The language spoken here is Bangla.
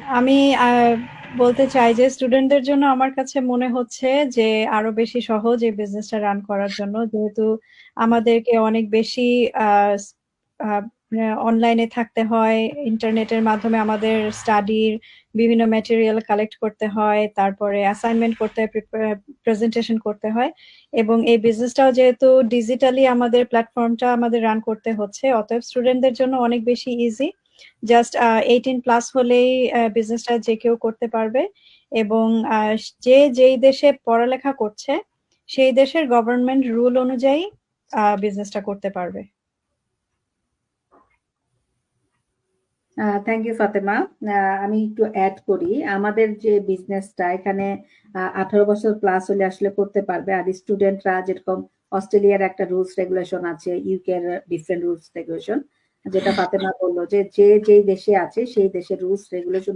আমি বলতে চাই যে স্টুডেন্টদের জন্য আমার কাছে মনে হচ্ছে যে আরো বেশি সহজ এই বিজনেসটা রান করার জন্য, যেহেতু আমাদেরকে অনেক বেশি অনলাইনে থাকতে হয়, ইন্টারনেটের মাধ্যমে আমাদের স্টাডির বিভিন্ন ম্যাটেরিয়াল কালেক্ট করতে হয়, তারপরে অ্যাসাইনমেন্ট করতে হয়, প্রেজেন্টেশন করতে হয়, এবং এই বিজনেসটাও যেহেতু ডিজিটালি আমাদের প্ল্যাটফর্মটা আমাদের রান করতে হচ্ছে, অতএব স্টুডেন্টদের জন্য অনেক বেশি ইজি। জাস্ট 18+ হলেই বিজনেসটা যে কেউ করতে পারবে, এবং যে যেই দেশে পড়ালেখা করছে সেই দেশের গভর্নমেন্ট রুল অনুযায়ী বিজনেসটা করতে পারবে। Thank you Fatema. আমি একটু অ্যাড করি, আমাদের যে বিজনেসটা এখানে 18 বছর প্লাস হলে আসলে করতে পারবে। আর স্টুডেন্টরা যেরকম অস্ট্রেলিয়ার একটা রুলস রেগুলেশন আছে, ইউকের ডিফারেন্ট রুলস রেগুলেশন, যেটা ফাতেমা বললো যে যে যেই দেশে আছে সেই দেশের রুলস রেগুলেশন